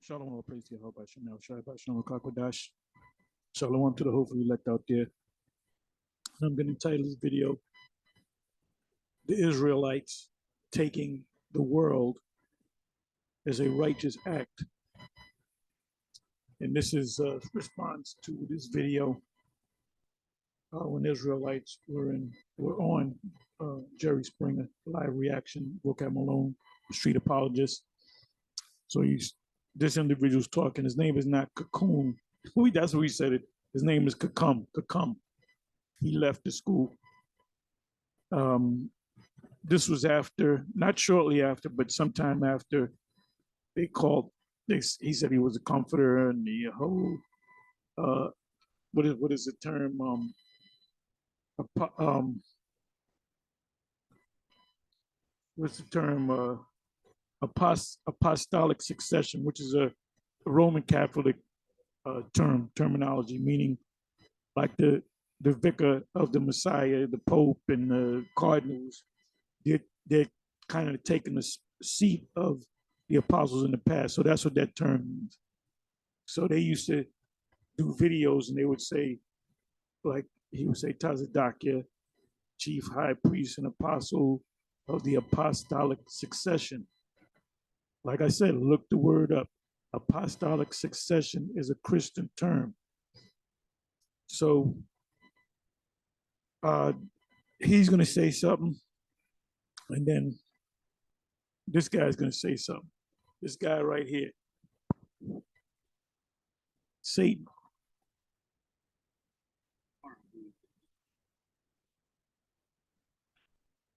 Shalom, all praise to Yahweh, Shalom, Shalom, Kakwadash. Shalom to the hopefully elect out there. I'm going to title this video, The Israelites Taking the World as a Righteous Act. And this is a response to this video when Israelites were on Jerry Springer, live reaction, Vocab Malone, street apologist. So this individual's talking. His name is not Cocoon. That's what he said it. His name is Kakum. He left the school. This was after, not shortly after, but sometime after they called. He said he was a comforter, and the whole what is the term? What's the term? Apostolic succession, which is a Roman Catholic terminology, meaning like the vicar of the Messiah, the Pope, and the cardinals. They're kind of taking the seat of the apostles in the past. So that's what that term means. So they used to do videos, and they would say, like he would say, Tazadakia, chief high priest and apostle of the apostolic succession. Like I said, look the word up. Apostolic succession is a Christian term. So he's going to say something, and then this guy's going to say something. This guy right here, Satan.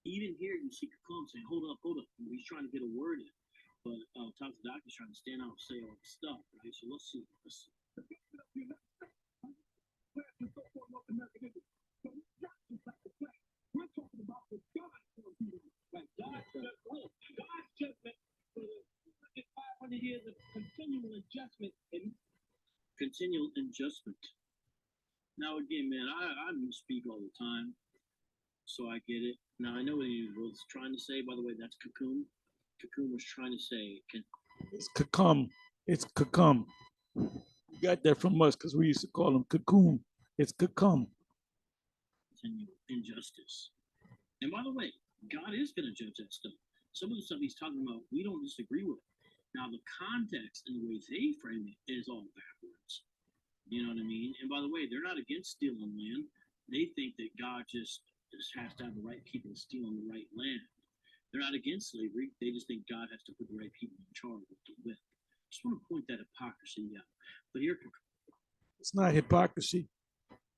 Even here, you see Kakum saying, hold up. He's trying to get a word in. But Tom's doctor's trying to stand out and say all the stuff, right? So let's see. We're talking about what God's going to do. Right? God's judgment for the 500 years of continual adjustment and continual adjustment. Now, again, man, I misspeak all the time, so I get it. Now, I know what he was trying to say. By the way, that's Cocoon. Cocoon was trying to say, it's Kakum. It's Kakum. You got that from us because we used to call him Cocoon. It's Kakum. Continual injustice. And by the way, God is going to judge that stuff. Some of the stuff he's talking about, we don't disagree with. Now, the context and the way they frame it is all backwards. You know what I mean? And by the way, they're not against stealing land. They think that God just has to have the right people to steal on the right land. They're not against slavery. They just think God has to put the right people in charge of the whip. Just want to point that hypocrisy out. But here, it's not hypocrisy.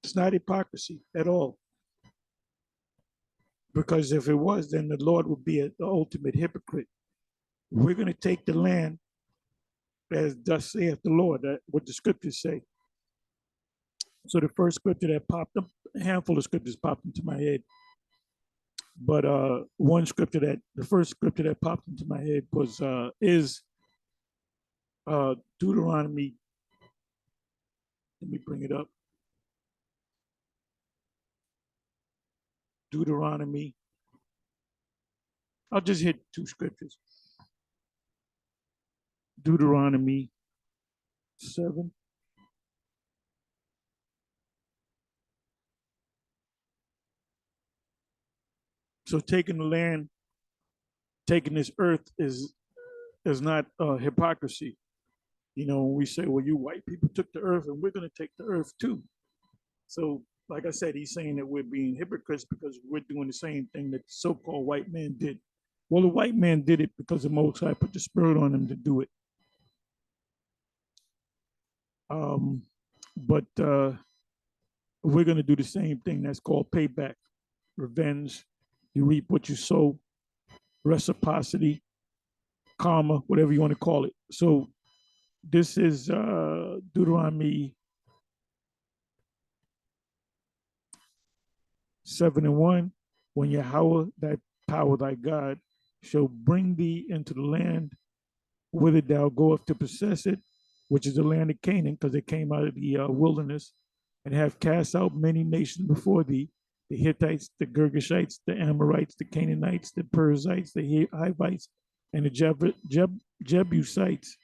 It's not hypocrisy at all. Because if it was, then the Lord would be the ultimate hypocrite. We're going to take the land, as thus saith the Lord, what the scriptures say. So the first scripture that popped up, a handful of scriptures popped into my head. But the first scripture that popped into my head is Deuteronomy. Let me bring it up. Deuteronomy. I'll just hit two scriptures. Deuteronomy 7. So taking the land, taking this earth is not hypocrisy. You know, when we say, well, you white people took the earth and we're going to take the earth too. So like I said, he's saying that we're being hypocrites because we're doing the same thing that the so-called white man did. Well, the white man did it because the Most High put the spirit on him to do it. But we're going to do the same thing. That's called payback, revenge. You reap what you sow, reciprocity, karma, whatever you want to call it. So this is Deuteronomy 7:1. When Yahweh, thy power, thy God, shall bring thee into the land whither thou goest to possess it, which is the land of Canaan, because they came out of the wilderness, and have cast out many nations before thee, the Hittites, the Girgashites, the Amorites, the Canaanites, the Perizzites, the Hivites, and the Jebusites,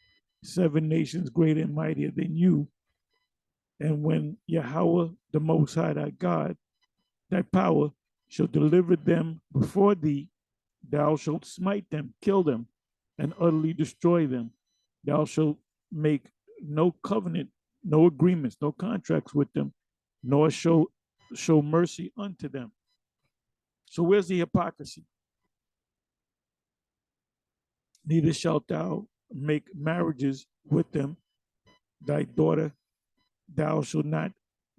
7 nations greater and mightier than you. And when Yahweh, the Most High, thy God, thy power, shall deliver them before thee, thou shalt smite them, kill them, and utterly destroy them. Thou shalt make no covenant, no agreements, no contracts with them, nor show mercy unto them. So where's the hypocrisy? Neither shalt thou make marriages with them. Thy daughter thou shalt not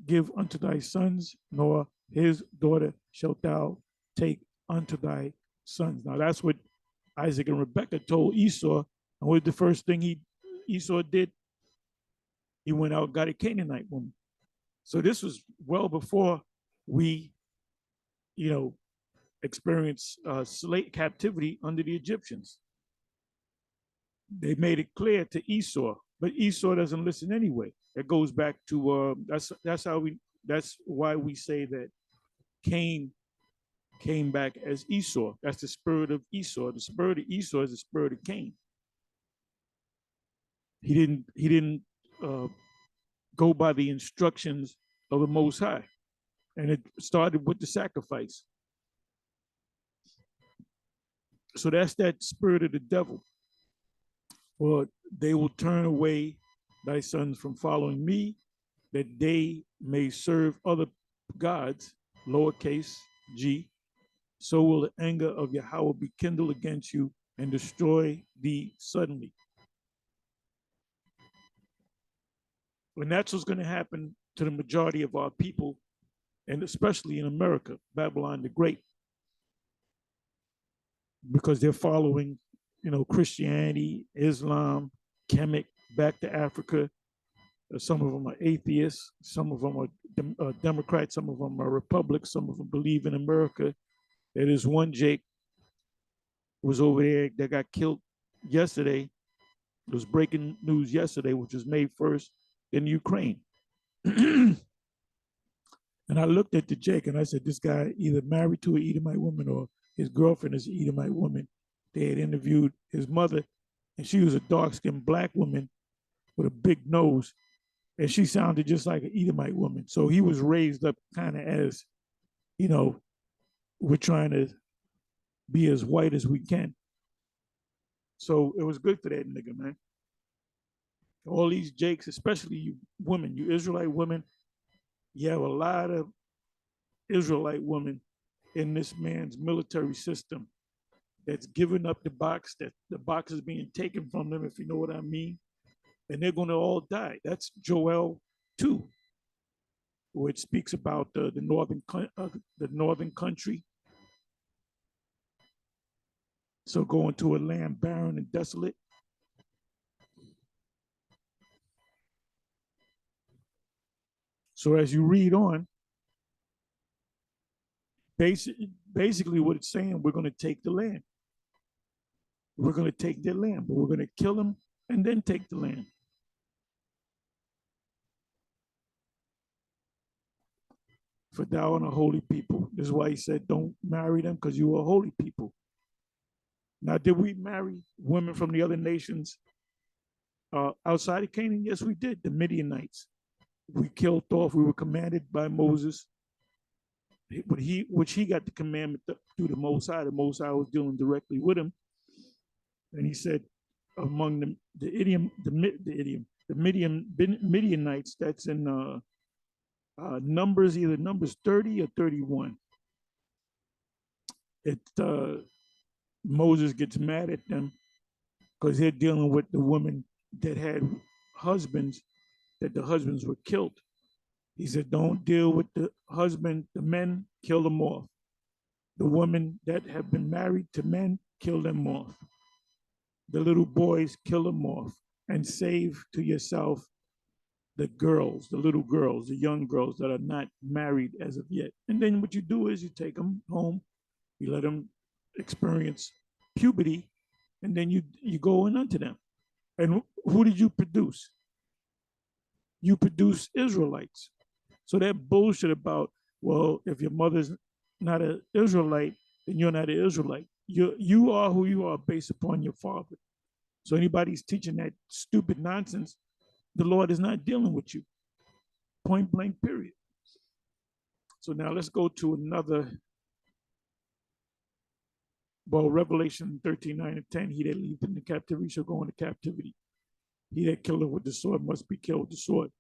give unto thy sons, nor his daughter shalt thou take unto thy sons. Now that's what Isaac and Rebekah told Esau. And what was the first thing Esau did? He went out and got a Canaanite woman. So this was well before we, experienced slave captivity under the Egyptians. They made it clear to Esau, but Esau doesn't listen anyway. It goes back to that's why we say that Cain came back as Esau. That's the spirit of Esau. The spirit of Esau is the spirit of Cain. He didn't go by the instructions of the Most High, and it started with the sacrifice. So that's that spirit of the devil. For they will turn away thy sons from following me, that they may serve other gods, lowercase g. So will the anger of Yahweh be kindled against you and destroy thee suddenly. And that's what's going to happen to the majority of our people, and especially in America, Babylon the Great, because they're following, Christianity, Islam, Kemet, back to Africa. Some of them are atheists. Some of them are Democrats. Some of them are Republicans. Some of them believe in America. There is one Jake was over there that got killed yesterday. It was breaking news yesterday, which was May 1st in Ukraine. And I looked at the Jake and I said, this guy either married to an Edomite woman or his girlfriend is an Edomite woman. They had interviewed his mother, and she was a dark-skinned black woman with a big nose, and she sounded just like an Edomite woman. So he was raised up kind of as, we're trying to be as white as we can. So it was good for that nigga, man. All these Jakes, especially you women, you Israelite women, you have a lot of Israelite women in this man's military system that's giving up the box, that the box is being taken from them, if you know what I mean. And they're going to all die. That's Joel 2, where it speaks about the northern country. So going to a land barren and desolate. So as you read on, basically what it's saying, we're going to take the land. We're going to take their land, but we're going to kill them and then take the land. For thou art a holy people. This is why he said, don't marry them, because you are a holy people. Now, did we marry women from the other nations outside of Canaan? Yes, we did. The Midianites. We killed off. We were commanded by Moses, which he got the commandment through the Most High. The Most High was dealing directly with him, and he said, among the Midianites, that's in Numbers, either Numbers 30 or 31. Moses gets mad at them because they're dealing with the women that had husbands, that the husbands were killed. He said, don't deal with the husband, the men, kill them off. The women that have been married to men, kill them off. The little boys, kill them off, and save to yourself the girls, the little girls, the young girls that are not married as of yet. And then what you do is you take them home, you let them experience puberty, and then you go in unto them. And who did you produce? You produce Israelites. So that bullshit about, well, if your mother's not an Israelite, then you're not an Israelite. You are who you are based upon your father. So anybody's teaching that stupid nonsense, the Lord is not dealing with you. Point blank, period. So now let's go to another. Well, Revelation 13, 9 and 10, he that leadeth into captivity shall go into captivity. He that killeth with the sword must be killed with the sword.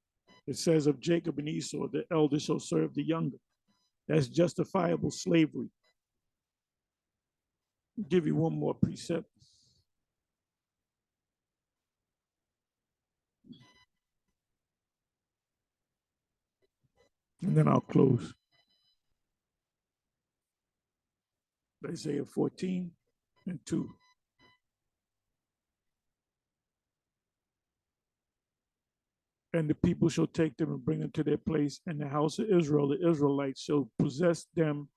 It says of Jacob and Esau, the elder shall serve the younger. That's justifiable slavery. I'll give you one more precept. And then I'll close. Isaiah 14 and 2. And the people shall take them and bring them to their place, and the house of Israel, the Israelites, shall possess them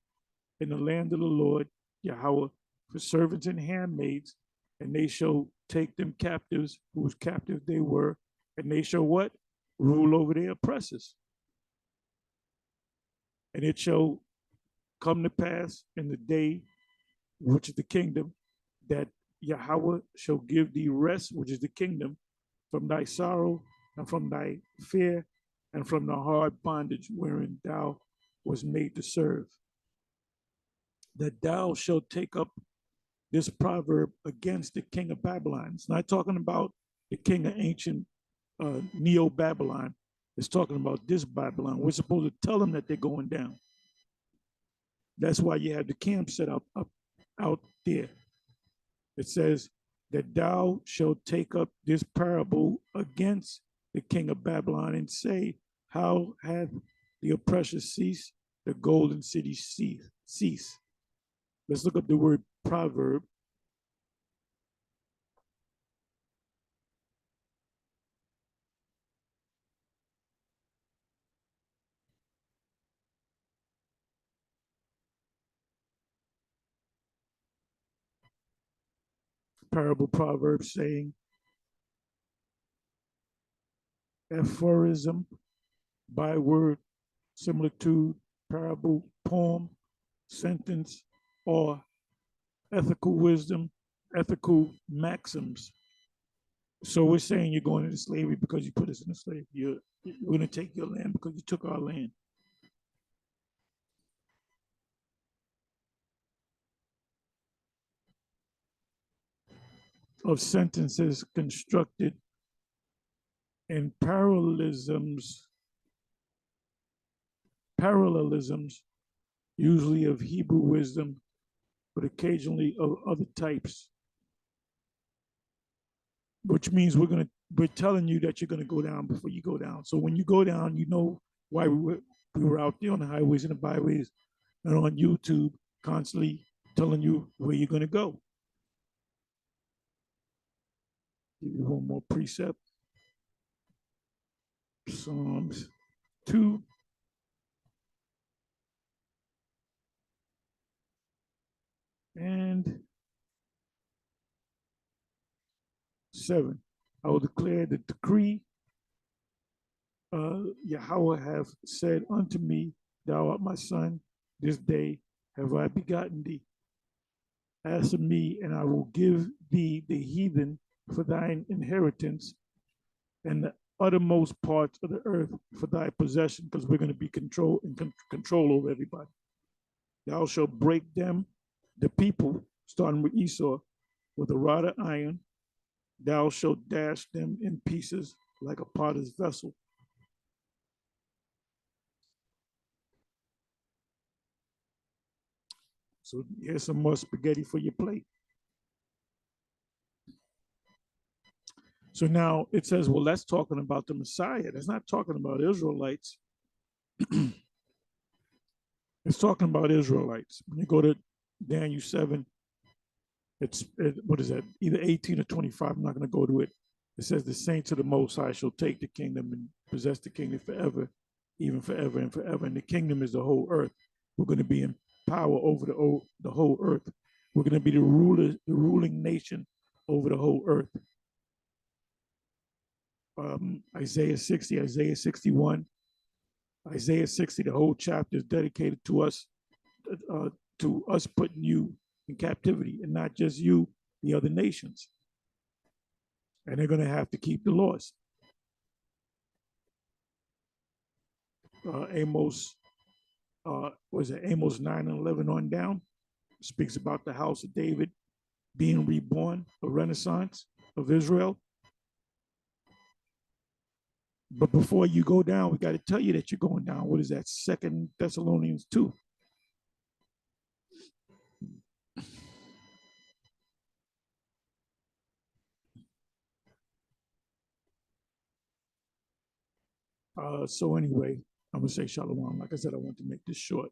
in the land of the Lord, Yahweh, for servants and handmaids, and they shall take them captives, whose captives they were, and they shall what? Rule over their oppressors. And it shall come to pass in the day, which is the kingdom, that Yahweh shall give thee rest, which is the kingdom, from thy sorrow and from thy fear and from the hard bondage wherein thou was made to serve. That thou shalt take up this proverb against the king of Babylon. It's not talking about the king of ancient Neo-Babylon. It's talking about this Babylon. We're supposed to tell them that they're going down. That's why you have the camp set up out there. It says that thou shalt take up this parable against the king of Babylon and say, how hath the oppressor ceased, the golden city cease. Let's look up the word proverb. Parable, proverb, saying, aphorism, byword, similitude, parable, poem, sentence, or ethical wisdom, ethical maxims. So we're saying you're going into slavery because you put us in slavery. You're going to take your land because you took our land. Of sentences constructed in parallelisms, usually of Hebrew wisdom, but occasionally of other types. Which means we're telling you that you're gonna go down before you go down. So when you go down, you know why we were out there on the highways and the byways and on YouTube constantly telling you where you're gonna go. Give you one more precept. Psalms 2. And 7. I will declare the decree. Yahweh hath said unto me, thou art my son, this day have I begotten thee. Ask of me, and I will give thee the heathen for thine inheritance, and the uttermost parts of the earth for thy possession, because we're going to be control over everybody. Thou shalt break them, the people, starting with Esau, with a rod of iron. Thou shalt dash them in pieces like a potter's vessel. So here's some more spaghetti for your plate. So now it says, well, that's talking about the Messiah. That's not talking about Israelites. It's talking about Israelites. When you go to Daniel 7, what is that? Either 18 or 25. I'm not going to go to it. It says, the saints of the Most High shall take the kingdom and possess the kingdom forever, even forever and forever. And the kingdom is the whole earth. We're going to be in power over the whole earth. We're going to be the ruling nation over the whole earth. Isaiah 60, Isaiah 61, Isaiah 60, the whole chapter is dedicated to us putting you in captivity, and not just you, the other nations. and they're going to have to keep the laws. Amos, was it Amos 9 and 11 on down? Speaks about the house of David being reborn, a renaissance of Israel. But before you go down, we got to tell you that you're going down. What is that? 2 Thessalonians 2. So anyway, I'm going to say shalom. Like I said, I want to make this short.